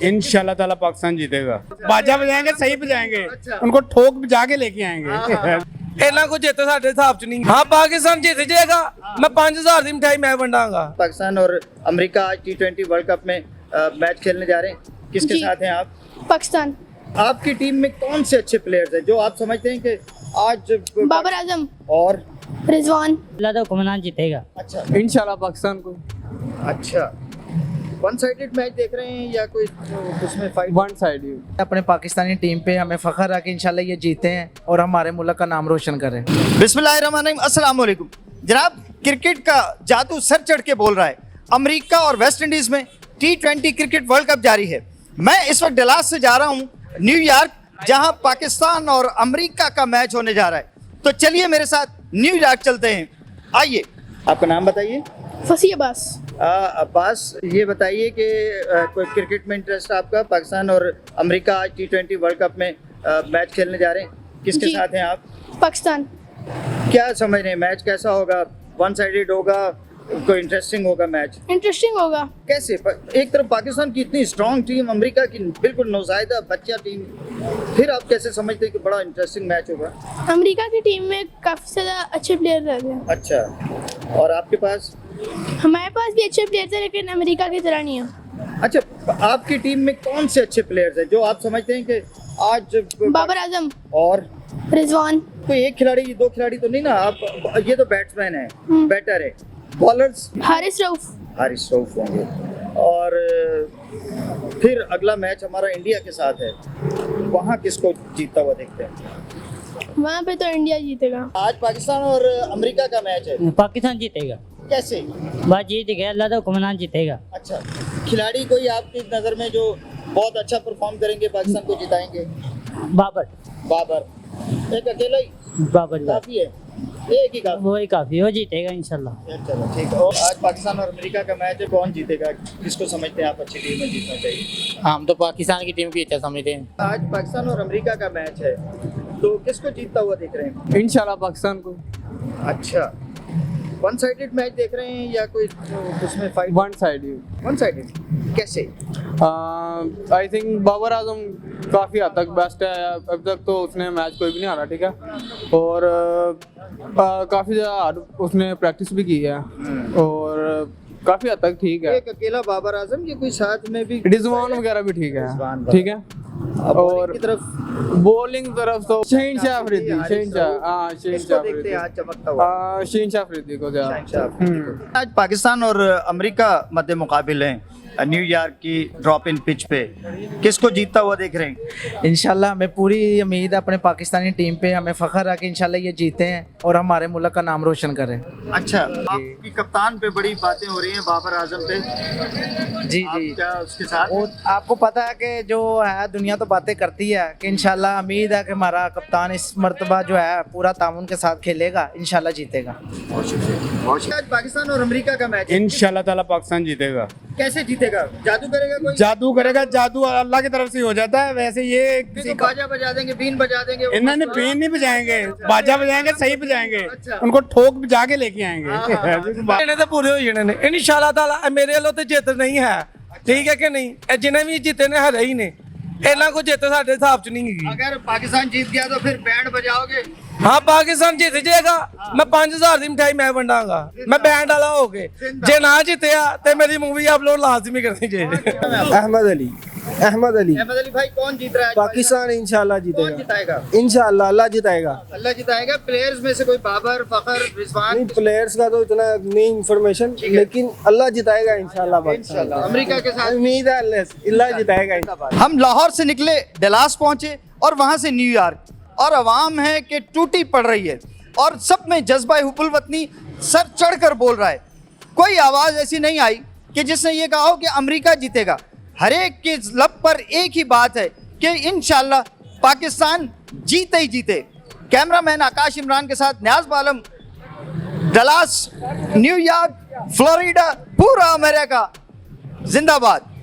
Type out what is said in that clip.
इंशाल्लाह ताला पाकिस्तान जीतेगा। बाजा बजाएंगे, सही बजाएंगे, उनको ठोक बजा के लेके आएंगे। ਇਹਨਾਂ ਕੋ ਜਿੱਤ ਸਾਡੇ ਹਿਸਾਬ ਚ नहीं। हाँ पाकिस्तान जीत जाएगा। मैं 5000 की मिठाई मैं वंडांगा। पाकिस्तान और अमेरिका आज T20 वर्ल्ड कप में मैच खेलने जा रहे हैं, किसके जी। साथ हैं आप? पाकिस्तान। आपकी टीम में कौन से अच्छे प्लेयर्स हैं जो आप समझते हैं कि आज बाबर आजम, और रिजवान। अल्लाह तो हुक्मरान जीतेगा। अच्छा इंशाल्लाह पाकिस्तान को। अच्छा, वन साइडेड मैच देख रहे हैं या कोई उसमें फाइट? वन साइड ही। अपने पाकिस्तानी टीम पे हमें फख्र है कि इंशाल्लाह ये जीते हैं और हमारे मुल्क का नाम रोशन करें। बिस्मिल्लाहिर्रहमानिर्रहीम, अस्सलाम वालेकुम। जनाब, क्रिकेट का जादू सर चढ़ के बोल रहा है। अमेरिका और वेस्ट इंडीज़ में T20 क्रिकेट वर्ल्ड कप जारी है। मैं इस वक्त डलास से जा रहा हूँ न्यूयॉर्क, जहाँ पाकिस्तान और अमेरिका का मैच होने जा रहा है। तो चलिए मेरे साथ न्यूयॉर्क चलते हैं। आइए, आपका नाम बताइए। फसी अब्बास। अब्बास, ये बताइए कि कोई क्रिकेट में इंटरेस्ट आपका? पाकिस्तान और अमेरिका आज T20 वर्ल्ड कप में मैच खेलने जा रहे हैं, किसके जी। साथ हैं आप? पाकिस्तान। क्या समझ रहे हैं, मैच कैसा होगा? वन साइडेड होगा, कोई इंटरेस्टिंग होगा मैच? इंटरेस्टिंग होगा। कैसे? एक तरफ पाकिस्तान की इतनी स्ट्रांग टीम, अमेरिका की बिल्कुल नौज़ायदा बच्चा टीम, फिर आप कैसे समझते हैं कि बड़ा इंटरेस्टिंग मैच होगा? अमेरिका की टीम में काफ़ी ज़्यादा अच्छे प्लेयर रहते हैं। अच्छा, और आपके पास? हमारे पास भी अच्छे प्लेयर थे लेकिन अमेरिका की तरह नहीं है। अच्छा, आपकी टीम में कौन से अच्छे प्लेयर्स हैं जो आप समझते हैं कि आज बाबर आजम, और रिजवान। कोई एक खिलाड़ी, दो खिलाड़ी तो नहीं ना? आप ये तो बैट्समैन है, बैटर है। बॉलर्स? हारिस रऊफ। हारिस रऊफ होंगे। और फिर अगला मैच हमारा इंडिया के साथ है, वहाँ किसको जीतता हुआ देखते हैं? वहाँ पे तो इंडिया जीतेगा। आज पाकिस्तान और अमेरिका का मैच है, पाकिस्तान जीतेगा। कैसे? बस जीत गया, अल्लाह तो हुक्मरान जीतेगा। अच्छा, खिलाड़ी कोई आपकी नज़र में जो बहुत अच्छा परफॉर्म करेंगे, पाकिस्तान को जिताएंगे? बाबर। बाबर एक अकेला ही बाबर काफ़ी है, एक ही काफ़ी? वही काफी, वो जीतेगा इंशाल्लाह। चलो ठीक है। और आज पाकिस्तान और अमेरिका का मैच है, कौन जीतेगा? किसको समझते हैं आप अच्छी टीम में जीतना चाहिए? हम तो पाकिस्तान की टीम की अच्छा समझते हैं। आज पाकिस्तान और अमेरिका का मैच है, तो किसको जीतता हुआ देख रहे हैं? इंशाल्लाह पाकिस्तान को। अच्छा, वन साइडेड मैच देख रहे हैं या कोई उसमें फाइट? वन साइड ही। वन साइडेड कैसे? आई थिंक बाबर आजम काफ़ी हद तक बेस्ट है। अब तक तो उसने मैच कोई भी नहीं हारा, ठीक है, और काफ़ी ज़्यादा उसने प्रैक्टिस भी की है और काफ़ी हद तक ठीक है। एक अकेला बाबर आजम, ये कोई साथ में भी? रिजवान वगैरह भी ठीक रिजवान है, ठीक है। और की तरफ बॉलिंग तरफ तो शहीनशाह अफरीदी, शहीनशाह, हाँ किसको शहीनशाह देखते अफरीदी, हैं आज चमकता हुआ? शहीनशाह अफरीदी को ज़्यादा। आज पाकिस्तान और अमेरिका मद्दे मुकाबिल हैं न्यूयॉर्क की ड्रॉप इन पिच पे, किसको जीतता हुआ देख रहे हैं? इंशाल्लाह हमें पूरी उम्मीद है अपने पाकिस्तानी टीम पे, हमें फख्र है कि इंशाल्लाह ये जीते हैं और हमारे मुल्क का नाम रोशन करें। अच्छा, आपकी कप्तान पे बड़ी बातें हो रही हैं, बाबर आजम पे। जी आप जी, क्या उसके साथ? वो आपको पता है कि जो है दुनिया तो बातें करती है कि इंशाल्लाह उम्मीद है कि हमारा कप्तान इस मर्तबा जो है पूरा तामुन के साथ खेलेगा, इंशाल्लाह जीतेगा। आज पाकिस्तान और अमेरिका का मैच है, इंशाल्लाह ताला पाकिस्तान जीतेगा। कैसे जीतेगा? जादू करेगा कोई? जादू करेगा, जादू अल्लाह की तरफ से हो जाता है। वैसे ये किसी का बाजा बजा देंगे, बीन बजा देंगे? इन्होंने बीन नहीं बजाएंगे, बाजा बजाएंगे, सही बजाएंगे, उनको ठोक बजा के लेके आएंगे। ਇਹਨੇ ਤਾਂ ਪੂਰੇ ਹੋ ਜਾਣੇ ਨੇ ਇਨਸ਼ਾਅੱਲਾ ਤਾਲਾ। ਮੇਰੇ ਵੱਲੋਂ ਤੇ ਜਿੱਤ ਨਹੀਂ ਹੈ, ਠੀਕ ਹੈ ਕਿ ਨਹੀਂ? ਇਹ ਜਿੰਨੇ ਵੀ ਜਿੱਤੇ ਨੇ ਹਰੇ ਹੀ ਨੇ, ਇਹਨਾਂ ਕੋ ਜਿੱਤ ਸਾਡੇ ਹਿਸਾਬ ਚ ਨਹੀਂ ਹੈਗੀ। अगर पाकिस्तान जीत गया तो फिर बैंड बजाओगे? हाँ पाकिस्तान जीत जाएगा। मैं 5000 की मिठाई मैं वंडांगा। मैं बैंड वाला हो गए। जे ना जितया तो मेरी मूवी अपलोड लाजमी करनी चाहिए। अहमद अली। अहमद अली भाई, कौन जीत रहा है? पाकिस्तान इंशाल्लाह कौन जीतेगा। जिताएगा? इंशाल्लाह अल्लाह जिताएगा। अल्लाह जिताएगा। प्लेयर्स में से कोई बाबर, फखर, रिजवान? नहीं, प्लेयर्स का तो इतना नहीं इंफॉर्मेशन, ठीक है। लेकिन अल्लाह जिताएगा इंशाल्लाह। इंशाल्लाह अमेरिका के साथ उम्मीद है अल्लाह जिताएगा। हम लाहौर से निकले, डलास पहुंचे और वहां से न्यूयॉर्क, और अवाम है कि टूटी पड़ रही है और सब में जज्बा हुब्बुल वतनी सर चढ़कर बोल रहा है। कोई आवाज़ ऐसी नहीं आई कि जिसने ये कहा हो कि अमेरिका जीतेगा। हर एक के लब पर एक ही बात है कि इंशाल्लाह पाकिस्तान जीते ही जीते। कैमरामैन आकाश इमरान के साथ न्याज बालम, डलास, न्यूयॉर्क, फ्लोरिडा, पूरा अमेरिका जिंदाबाद।